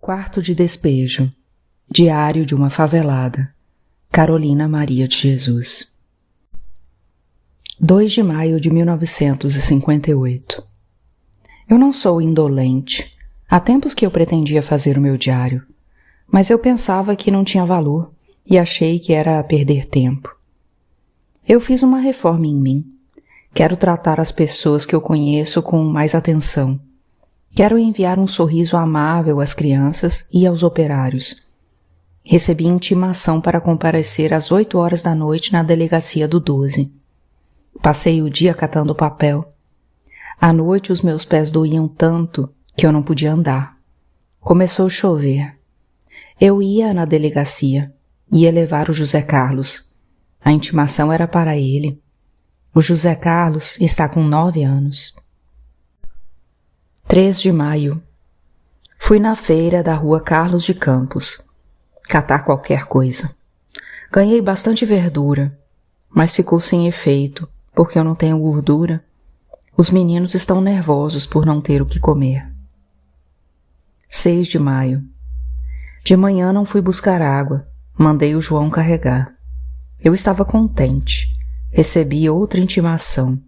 Quarto de despejo. Diário de uma favelada. Carolina Maria de Jesus. 2 de maio de 1958. Eu não sou indolente. Há tempos que eu pretendia fazer o meu diário, mas eu pensava que não tinha valor e achei que era perder tempo. Eu fiz uma reforma em mim. Quero tratar as pessoas que eu conheço com mais atenção. Quero enviar um sorriso amável às crianças e aos operários. Recebi intimação para comparecer às 8 horas da noite na delegacia do 12. Passei o dia catando papel. À noite os meus pés doíam tanto que eu não podia andar. Começou a chover. Eu ia na delegacia, ia levar o José Carlos. A intimação era para ele. O José Carlos está com 9 anos. 3 de maio. Fui na feira da rua Carlos de Campos, catar qualquer coisa. Ganhei bastante verdura, mas ficou sem efeito, porque eu não tenho gordura. Os meninos estão nervosos por não ter o que comer. 6 de maio. De manhã não fui buscar água, mandei o João carregar. Eu estava contente, recebi outra intimação.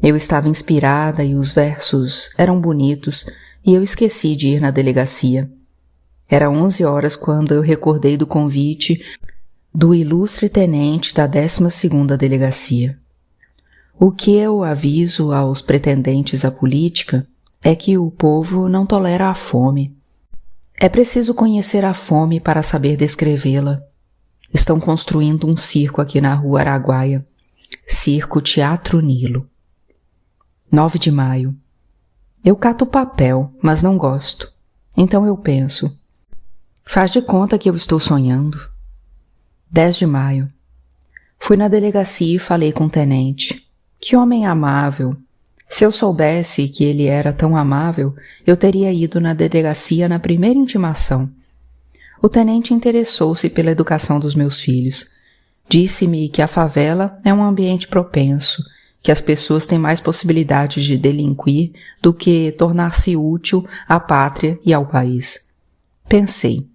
Eu estava inspirada e os versos eram bonitos e eu esqueci de ir na delegacia. Era 11 horas quando eu recordei do convite do ilustre tenente da 12ª Delegacia. O que eu aviso aos pretendentes à política é que o povo não tolera a fome. É preciso conhecer a fome para saber descrevê-la. Estão construindo um circo aqui na rua Araguaia. Circo Teatro Nilo. 9 de maio. Eu cato papel, mas não gosto. Então eu penso, faz de conta que eu estou sonhando. 10 de maio. Fui na delegacia e falei com o tenente. Que homem amável. Se eu soubesse que ele era tão amável, eu teria ido na delegacia na primeira intimação. O tenente interessou-se pela educação dos meus filhos. Disse-me que a favela é um ambiente propenso, que as pessoas têm mais possibilidades de delinquir do que tornar-se útil à pátria e ao país. Pensei,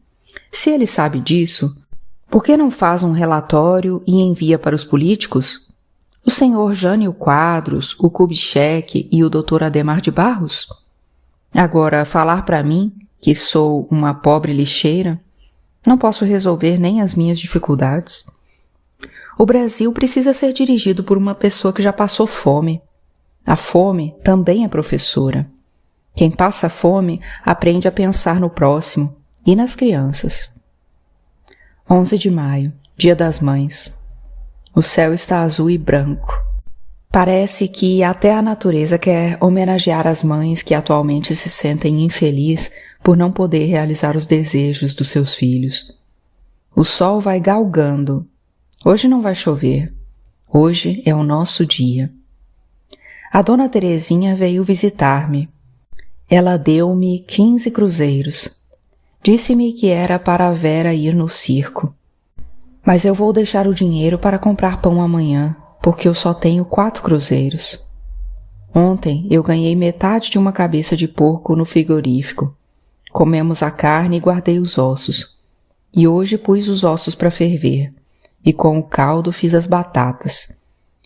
se ele sabe disso, por que não faz um relatório e envia para os políticos? O senhor Jânio Quadros, o Kubitschek e o Dr. Adhemar de Barros? Agora, falar para mim, que sou uma pobre lixeira, não posso resolver nem as minhas dificuldades. O Brasil precisa ser dirigido por uma pessoa que já passou fome. A fome também é professora. Quem passa fome aprende a pensar no próximo e nas crianças. 11 de maio, Dia das Mães. O céu está azul e branco. Parece que até a natureza quer homenagear as mães que atualmente se sentem infelizes por não poder realizar os desejos dos seus filhos. O sol vai galgando. Hoje não vai chover. Hoje é o nosso dia. A dona Terezinha veio visitar-me. Ela deu-me 15 cruzeiros. Disse-me que era para a Vera ir no circo. Mas eu vou deixar o dinheiro para comprar pão amanhã, porque eu só tenho 4 cruzeiros. Ontem eu ganhei metade de uma cabeça de porco no frigorífico. Comemos a carne e guardei os ossos. E hoje pus os ossos para ferver. E com o caldo fiz as batatas.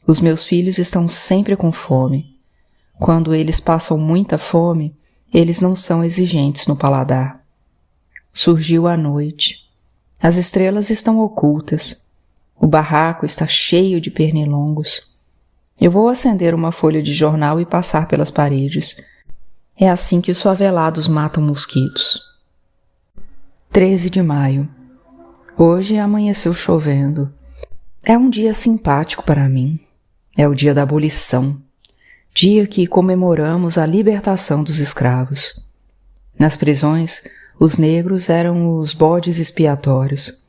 Os meus filhos estão sempre com fome. Quando eles passam muita fome, eles não são exigentes no paladar. Surgiu a noite. As estrelas estão ocultas. O barraco está cheio de pernilongos. Eu vou acender uma folha de jornal e passar pelas paredes. É assim que os favelados matam mosquitos. 13 de maio. Hoje amanheceu chovendo. É um dia simpático para mim. É o dia da abolição. Dia que comemoramos a libertação dos escravos. Nas prisões, os negros eram os bodes expiatórios.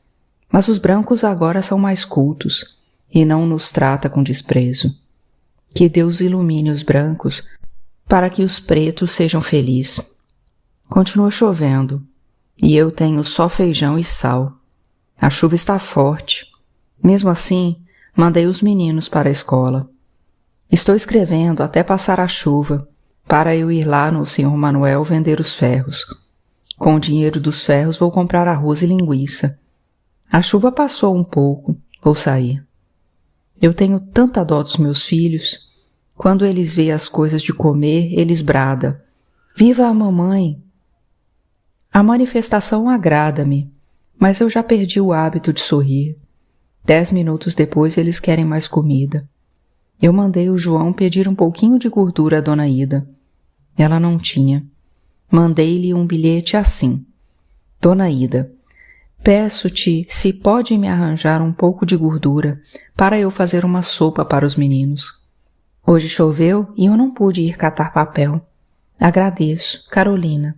Mas os brancos agora são mais cultos e não nos trata com desprezo. Que Deus ilumine os brancos para que os pretos sejam felizes. Continua chovendo e eu tenho só feijão e sal. A chuva está forte. Mesmo assim, mandei os meninos para a escola. Estou escrevendo até passar a chuva, para eu ir lá no Sr. Manuel vender os ferros. Com o dinheiro dos ferros vou comprar arroz e linguiça. A chuva passou um pouco, vou sair. Eu tenho tanta dó dos meus filhos. Quando eles veem as coisas de comer, eles bradam. Viva a mamãe! A manifestação agrada-me, mas eu já perdi o hábito de sorrir. 10 minutos depois eles querem mais comida. Eu mandei o João pedir um pouquinho de gordura à dona Ida. Ela não tinha. Mandei-lhe um bilhete assim. Dona Ida, peço-te se pode me arranjar um pouco de gordura para eu fazer uma sopa para os meninos. Hoje choveu e eu não pude ir catar papel. Agradeço, Carolina.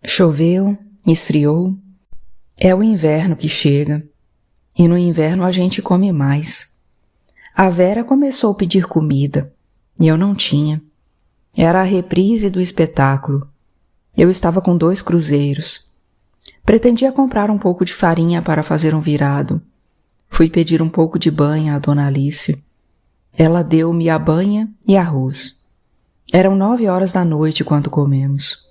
Choveu, esfriou. É o inverno que chega. E no inverno a gente come mais. A Vera começou a pedir comida e eu não tinha. Era a reprise do espetáculo. Eu estava com 2 cruzeiros. Pretendia comprar um pouco de farinha para fazer um virado. Fui pedir um pouco de banha à dona Alice. Ela deu-me a banha e arroz. Eram 9 horas da noite quando comemos.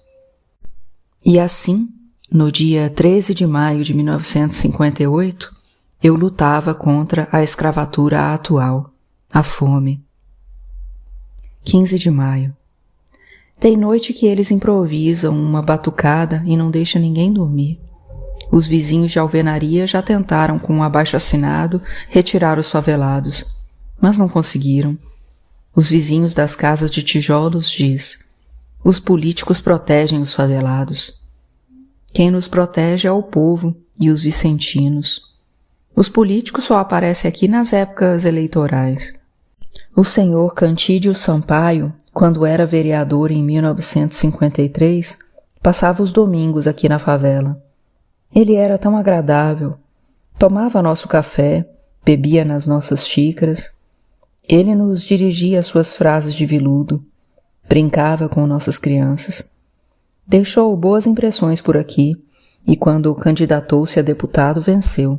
E assim, no dia 13 de maio de 1958, eu lutava contra a escravatura atual, a fome. 15 de maio. Tem noite que eles improvisam uma batucada e não deixam ninguém dormir. Os vizinhos de alvenaria já tentaram, com um abaixo-assinado, retirar os favelados, mas não conseguiram. Os vizinhos das casas de tijolos diz: os políticos protegem os favelados. Quem nos protege é o povo e os vicentinos. Os políticos só aparecem aqui nas épocas eleitorais. O senhor Cantídio Sampaio, quando era vereador em 1953, passava os domingos aqui na favela. Ele era tão agradável. Tomava nosso café, bebia nas nossas xícaras. Ele nos dirigia suas frases de veludo. Brincava com nossas crianças. Deixou boas impressões por aqui e quando candidatou-se a deputado venceu.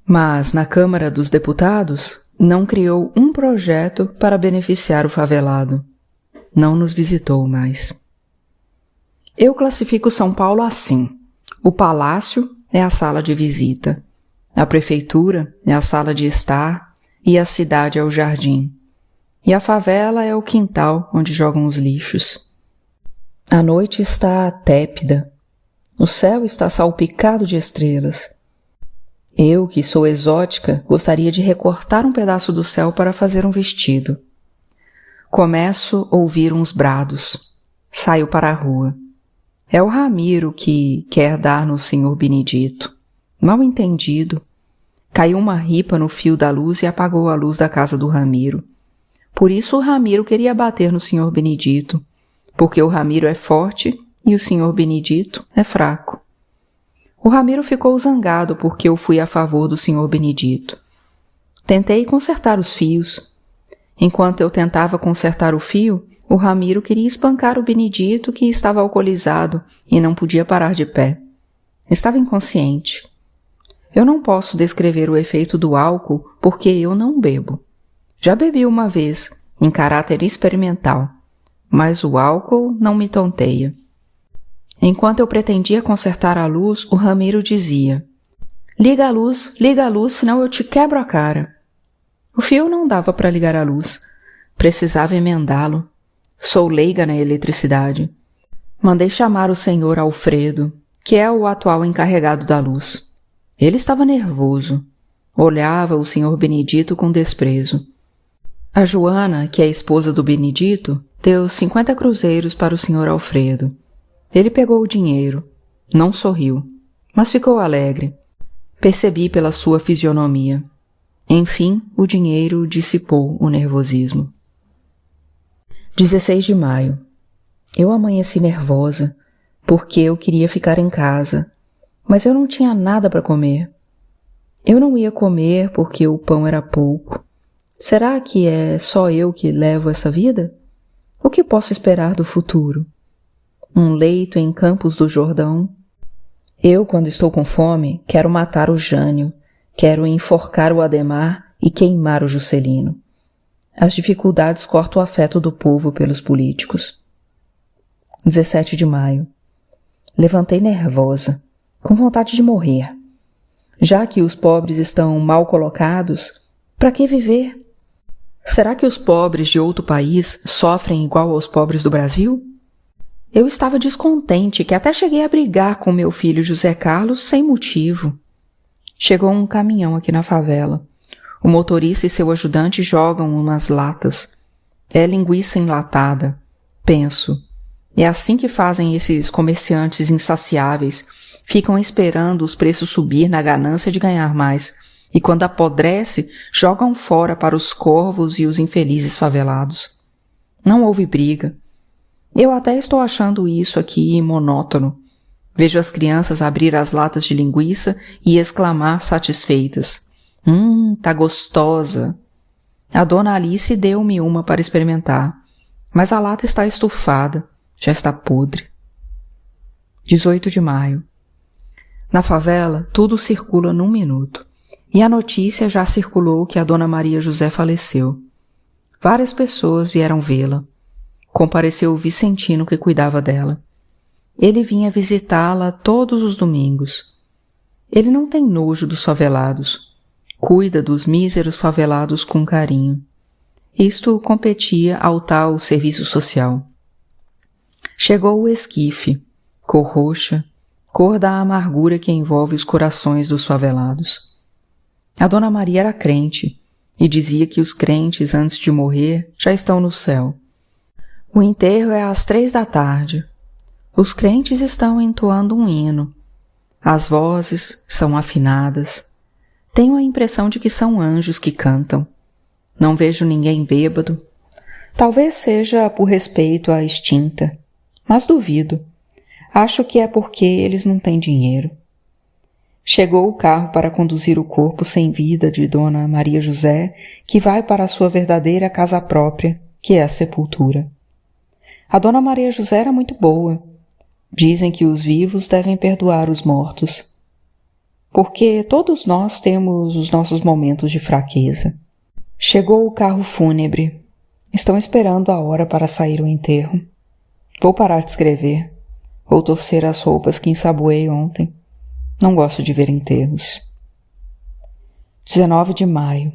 Mas na Câmara dos Deputados não criou um projeto para beneficiar o favelado. Não nos visitou mais. Eu classifico São Paulo assim. O palácio é a sala de visita. A prefeitura é a sala de estar e a cidade é o jardim. E a favela é o quintal onde jogam os lixos. A noite está tépida. O céu está salpicado de estrelas. Eu, que sou exótica, gostaria de recortar um pedaço do céu para fazer um vestido. Começo a ouvir uns brados. Saio para a rua. É o Ramiro que quer dar no senhor Benedito. Mal entendido. Caiu uma ripa no fio da luz e apagou a luz da casa do Ramiro. Por isso o Ramiro queria bater no senhor Benedito, porque o Ramiro é forte e o senhor Benedito é fraco. O Ramiro ficou zangado porque eu fui a favor do senhor Benedito. Tentei consertar os fios. Enquanto eu tentava consertar o fio, o Ramiro queria espancar o Benedito, que estava alcoolizado e não podia parar de pé. Estava inconsciente. Eu não posso descrever o efeito do álcool porque eu não bebo. Já bebi uma vez, em caráter experimental, mas o álcool não me tonteia. Enquanto eu pretendia consertar a luz, o Ramiro dizia: liga a luz, senão eu te quebro a cara. O fio não dava para ligar a luz. Precisava emendá-lo. Sou leiga na eletricidade. Mandei chamar o senhor Alfredo, que é o atual encarregado da luz. Ele estava nervoso. Olhava o senhor Benedito com desprezo. A Joana, que é a esposa do Benedito, deu 50 cruzeiros para o senhor Alfredo. Ele pegou o dinheiro. Não sorriu, mas ficou alegre. Percebi pela sua fisionomia. Enfim, o dinheiro dissipou o nervosismo. 16 de maio. Eu amanheci nervosa, porque eu queria ficar em casa, mas eu não tinha nada para comer. Eu não ia comer porque o pão era pouco. Será que é só eu que levo essa vida? O que posso esperar do futuro? Um leito em Campos do Jordão? Eu, quando estou com fome, quero matar o Jânio, quero enforcar o Adhemar e queimar o Juscelino. As dificuldades cortam o afeto do povo pelos políticos. 17 de maio. Levantei nervosa, com vontade de morrer. Já que os pobres estão mal colocados, para que viver? Será que os pobres de outro país sofrem igual aos pobres do Brasil? Eu estava descontente que até cheguei a brigar com meu filho José Carlos sem motivo. Chegou um caminhão aqui na favela. O motorista e seu ajudante jogam umas latas. É linguiça enlatada. Penso, é assim que fazem esses comerciantes insaciáveis. Ficam esperando os preços subir na ganância de ganhar mais. E quando apodrece, jogam fora para os corvos e os infelizes favelados. Não houve briga. Eu até estou achando isso aqui monótono. Vejo as crianças abrir as latas de linguiça e exclamar satisfeitas. Tá gostosa. A dona Alice deu-me uma para experimentar, mas a lata está estufada, já está podre. 18 de maio. Na favela, tudo circula num minuto, e a notícia já circulou que a dona Maria José faleceu. Várias pessoas vieram vê-la. Compareceu o Vicentino que cuidava dela. Ele vinha visitá-la todos os domingos. Ele não tem nojo dos favelados. Cuida dos míseros favelados com carinho. Isto competia ao tal serviço social. Chegou o esquife, cor roxa, cor da amargura que envolve os corações dos favelados. A dona Maria era crente e dizia que os crentes, antes de morrer, já estão no céu. O enterro é às 3 da tarde. Os crentes estão entoando um hino. As vozes são afinadas. Tenho a impressão de que são anjos que cantam. Não vejo ninguém bêbado. Talvez seja por respeito à extinta, mas duvido. Acho que é porque eles não têm dinheiro. Chegou o carro para conduzir o corpo sem vida de Dona Maria José, que vai para a sua verdadeira casa própria, que é a sepultura. A Dona Maria José era muito boa. Dizem que os vivos devem perdoar os mortos. Porque todos nós temos os nossos momentos de fraqueza. Chegou o carro fúnebre. Estão esperando a hora para sair o enterro. Vou parar de escrever. Vou torcer as roupas que ensaboei ontem. Não gosto de ver enterros. 19 de maio.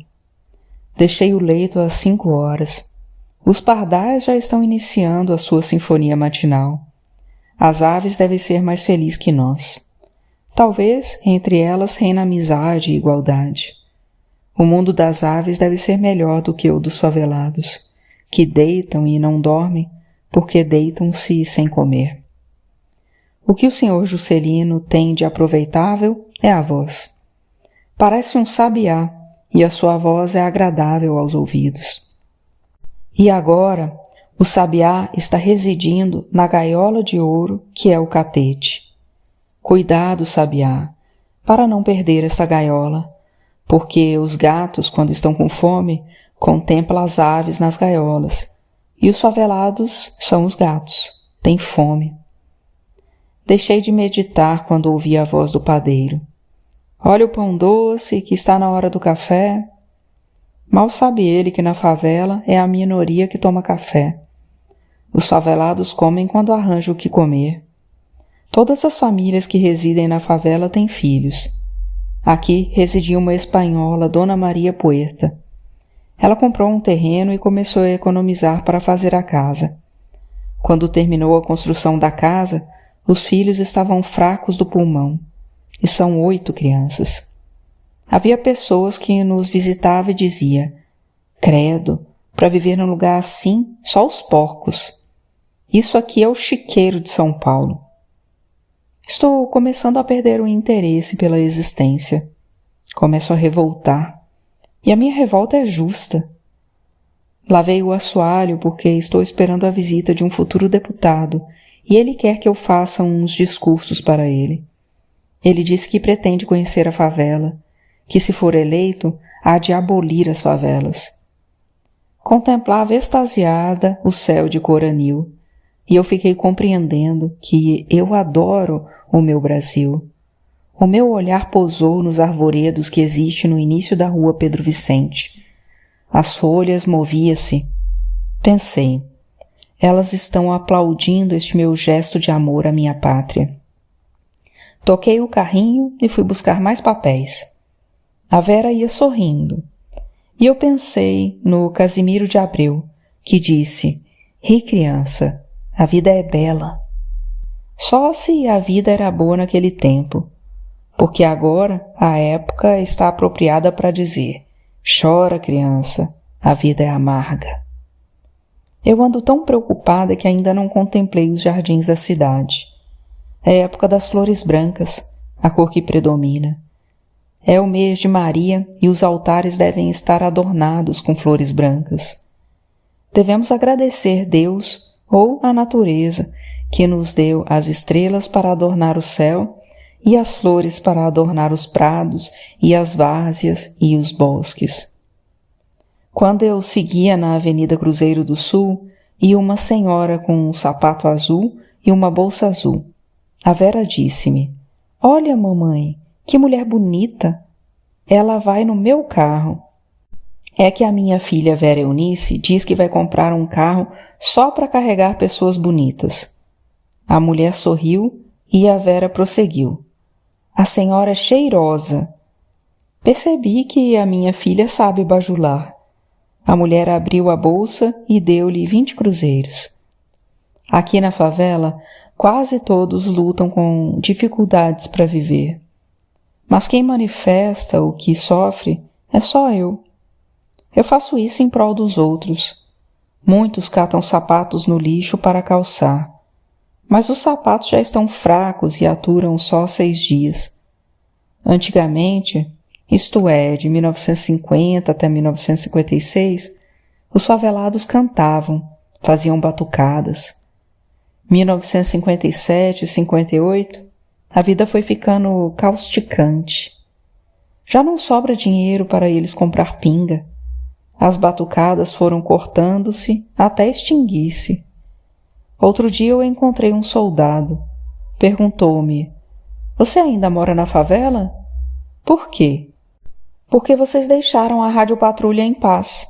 Deixei o leito às 5 horas. Os pardais já estão iniciando a sua sinfonia matinal. As aves devem ser mais felizes que nós. Talvez entre elas reina amizade e igualdade. O mundo das aves deve ser melhor do que o dos favelados, que deitam e não dormem, porque deitam-se sem comer. O que o senhor Juscelino tem de aproveitável é a voz. Parece um sabiá, e a sua voz é agradável aos ouvidos. E agora, o sabiá está residindo na gaiola de ouro que é o catete. Cuidado, sabiá, para não perder essa gaiola, porque os gatos, quando estão com fome, contemplam as aves nas gaiolas, e os favelados são os gatos, têm fome. Deixei de meditar quando ouvi a voz do padeiro. Olha o pão doce, que está na hora do café. Mal sabe ele que na favela é a minoria que toma café. Os favelados comem quando arranjam o que comer. Todas as famílias que residem na favela têm filhos. Aqui residia uma espanhola, Dona Maria Puerta. Ela comprou um terreno e começou a economizar para fazer a casa. Quando terminou a construção da casa, os filhos estavam fracos do pulmão. E são 8 crianças. Havia pessoas que nos visitavam e diziam: credo, para viver num lugar assim, só os porcos. Isso aqui é o chiqueiro de São Paulo. Estou começando a perder o interesse pela existência. Começo a revoltar. E a minha revolta é justa. Lavei o assoalho porque estou esperando a visita de um futuro deputado e ele quer que eu faça uns discursos para ele. Ele disse que pretende conhecer a favela, que se for eleito, há de abolir as favelas. Contemplava extasiada o céu de cor anil, e eu fiquei compreendendo que eu adoro o meu Brasil. O meu olhar pousou nos arvoredos que existem no início da rua Pedro Vicente. As folhas moviam-se. Pensei, elas estão aplaudindo este meu gesto de amor à minha pátria. Toquei o carrinho e fui buscar mais papéis. A Vera ia sorrindo. E eu pensei no Casimiro de Abreu, que disse: "Ri, criança, a vida é bela." Só se a vida era boa naquele tempo, porque agora a época está apropriada para dizer: "Chora, criança, a vida é amarga." Eu ando tão preocupada que ainda não contemplei os jardins da cidade. É a época das flores brancas, a cor que predomina. É o mês de Maria e os altares devem estar adornados com flores brancas. Devemos agradecer Deus ou a natureza que nos deu as estrelas para adornar o céu e as flores para adornar os prados e as várzeas e os bosques. Quando eu seguia na Avenida Cruzeiro do Sul, ia uma senhora com um sapato azul e uma bolsa azul. A Vera disse-me: "Olha, mamãe, que mulher bonita! Ela vai no meu carro." É que a minha filha Vera Eunice diz que vai comprar um carro só para carregar pessoas bonitas. A mulher sorriu e a Vera prosseguiu: "A senhora é cheirosa." Percebi que a minha filha sabe bajular. A mulher abriu a bolsa e deu-lhe 20 cruzeiros. Aqui na favela, quase todos lutam com dificuldades para viver. Mas quem manifesta o que sofre é só eu. Eu faço isso em prol dos outros. Muitos catam sapatos no lixo para calçar. Mas os sapatos já estão fracos e aturam só 6 dias. Antigamente, isto é, de 1950 até 1956, os favelados cantavam, faziam batucadas. 1957 e 58, a vida foi ficando causticante. Já não sobra dinheiro para eles comprar pinga. As batucadas foram cortando-se até extinguir-se. Outro dia eu encontrei um soldado. Perguntou-me: "Você ainda mora na favela?" "Por quê?" "Porque vocês deixaram a Rádio Patrulha em paz.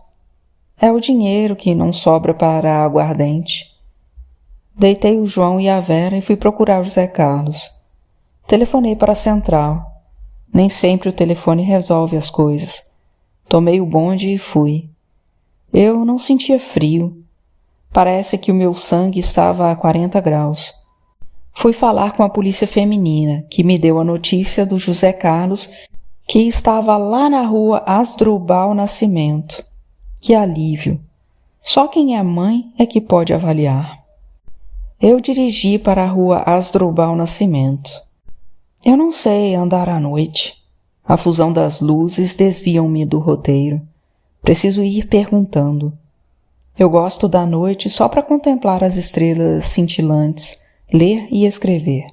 É o dinheiro que não sobra para a aguardente." Deitei o João e a Vera e fui procurar o José Carlos. Telefonei para a central. Nem sempre o telefone resolve as coisas. Tomei o bonde e fui. Eu não sentia frio. Parece que o meu sangue estava a 40 graus. Fui falar com a polícia feminina, que me deu a notícia do José Carlos, que estava lá na rua Asdrubal Nascimento. Que alívio! Só quem é mãe é que pode avaliar. Eu dirigi para a rua Asdrubal Nascimento. Eu não sei andar à noite. A fusão das luzes desviam-me do roteiro. Preciso ir perguntando. Eu gosto da noite só para contemplar as estrelas cintilantes, ler e escrever.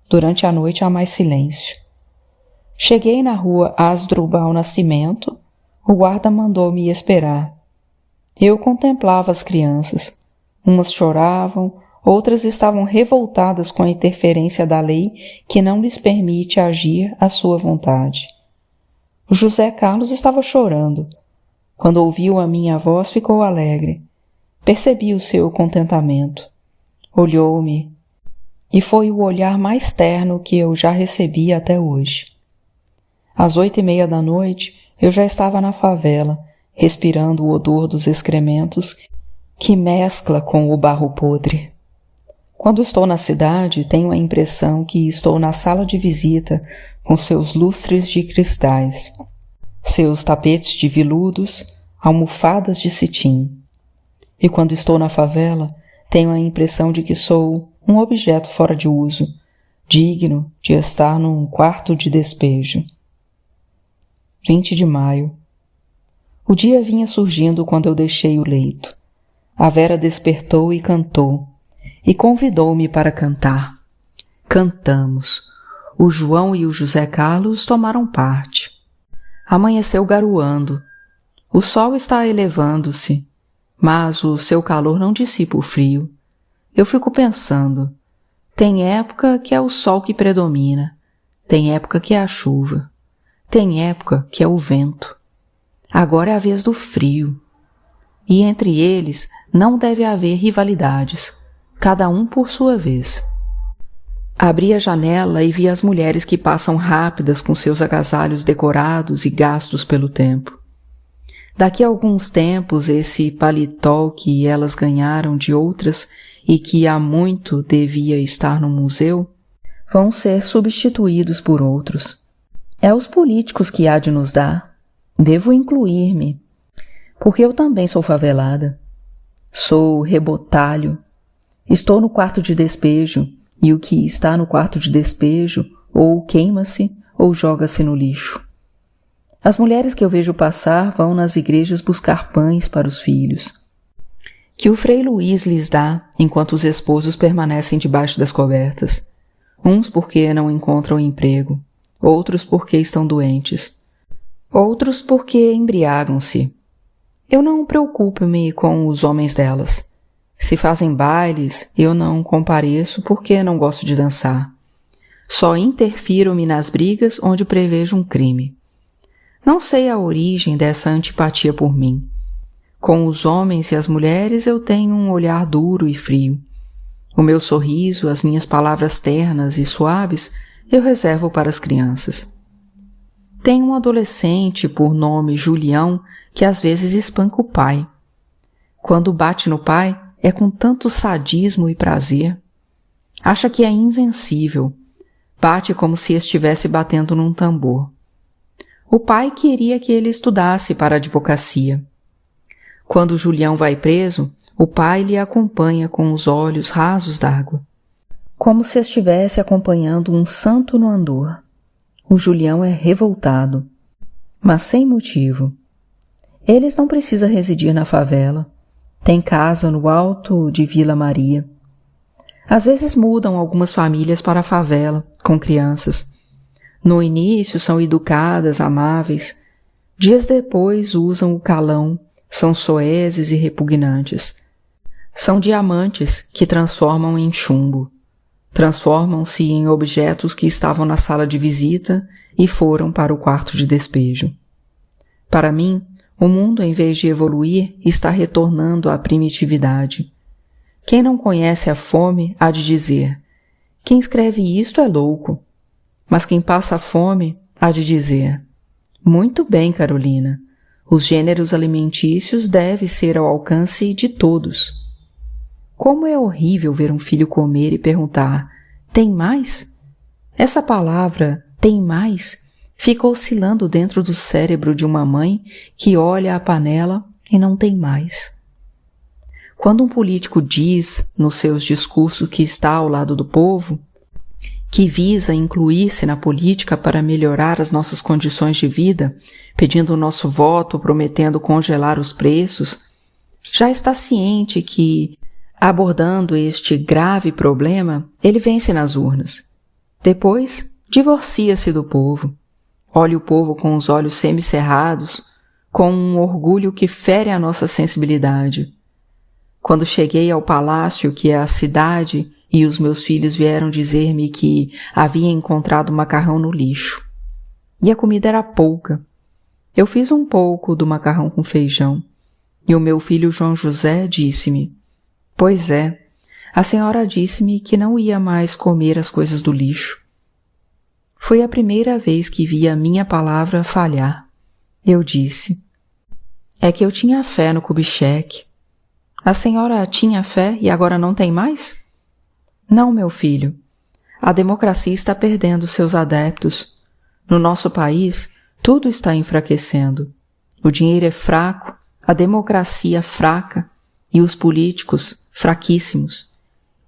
Durante a noite há mais silêncio. Cheguei na rua Asdrubal Nascimento. O guarda mandou-me esperar. Eu contemplava as crianças. Umas choravam, outras estavam revoltadas com a interferência da lei que não lhes permite agir à sua vontade. O José Carlos estava chorando. Quando ouviu a minha voz, ficou alegre. Percebi o seu contentamento. Olhou-me, e foi o olhar mais terno que eu já recebi até hoje. Às 8:30 da noite, eu já estava na favela, respirando o odor dos excrementos que mescla com o barro podre. Quando estou na cidade, tenho a impressão que estou na sala de visita com seus lustres de cristais, seus tapetes de viludos, almofadas de cetim. E quando estou na favela, tenho a impressão de que sou um objeto fora de uso, digno de estar num quarto de despejo. 20 de maio. O dia vinha surgindo quando eu deixei o leito. A Vera despertou e cantou, e convidou-me para cantar. Cantamos. O João e o José Carlos tomaram parte. Amanheceu garoando. O sol está elevando-se, mas o seu calor não dissipa o frio. Eu fico pensando, tem época que é o sol que predomina, tem época que é a chuva, tem época que é o vento. Agora é a vez do frio. E entre eles não deve haver rivalidades, cada um por sua vez. Abri a janela e vi as mulheres que passam rápidas com seus agasalhos decorados e gastos pelo tempo. Daqui a alguns tempos, esse paletó que elas ganharam de outras e que há muito devia estar no museu, vão ser substituídos por outros. É os políticos que há de nos dar. Devo incluir-me, porque eu também sou favelada. Sou rebotalho. Estou no quarto de despejo, e o que está no quarto de despejo ou queima-se ou joga-se no lixo. As mulheres que eu vejo passar vão nas igrejas buscar pães para os filhos, que o Frei Luís lhes dá enquanto os esposos permanecem debaixo das cobertas, uns porque não encontram emprego, outros porque estão doentes, outros porque embriagam-se. Eu não preocupo-me com os homens delas. Se fazem bailes, eu não compareço porque não gosto de dançar. Só interfiro-me nas brigas onde prevejo um crime. Não sei a origem dessa antipatia por mim. Com os homens e as mulheres eu tenho um olhar duro e frio. O meu sorriso, as minhas palavras ternas e suaves, eu reservo para as crianças. Tenho um adolescente por nome Julião que às vezes espanca o pai. Quando bate no pai, é com tanto sadismo e prazer. Acha que é invencível. Bate como se estivesse batendo num tambor. O pai queria que ele estudasse para a advocacia. Quando Julião vai preso, o pai lhe acompanha com os olhos rasos d'água, como se estivesse acompanhando um santo no andor. O Julião é revoltado, mas sem motivo. Eles não precisam residir na favela. Tem casa no alto de Vila Maria. Às vezes mudam algumas famílias para a favela, com crianças. No início são educadas, amáveis. Dias depois usam o calão, são soezes e repugnantes. São diamantes que transformam em chumbo. Transformam-se em objetos que estavam na sala de visita e foram para o quarto de despejo. Para mim, o mundo, em vez de evoluir, está retornando à primitividade. Quem não conhece a fome há de dizer: quem escreve isto é louco. Mas quem passa fome há de dizer: muito bem, Carolina, os gêneros alimentícios devem ser ao alcance de todos. Como é horrível ver um filho comer e perguntar: tem mais? Essa palavra, tem mais, fica oscilando dentro do cérebro de uma mãe que olha a panela e não tem mais. Quando um político diz nos seus discursos que está ao lado do povo, que visa incluir-se na política para melhorar as nossas condições de vida, pedindo o nosso voto, prometendo congelar os preços, já está ciente que, abordando este grave problema, ele vence nas urnas. Depois, divorcia-se do povo. Olha o povo com os olhos semicerrados, com um orgulho que fere a nossa sensibilidade. Quando cheguei ao palácio, que é a cidade, e os meus filhos vieram dizer-me que havia encontrado macarrão no lixo. E a comida era pouca. Eu fiz um pouco do macarrão com feijão. E o meu filho João José disse-me: pois é, a senhora disse-me que não ia mais comer as coisas do lixo. Foi a primeira vez que vi a minha palavra falhar. Eu disse: é que eu tinha fé no Kubitschek. A senhora tinha fé e agora não tem mais? Não, meu filho. A democracia está perdendo seus adeptos. No nosso país, tudo está enfraquecendo. O dinheiro é fraco, a democracia fraca e os políticos fraquíssimos.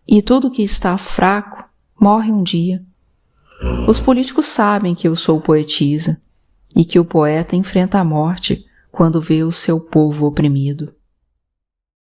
E tudo que está fraco morre um dia. Os políticos sabem que eu sou poetisa e que o poeta enfrenta a morte quando vê o seu povo oprimido.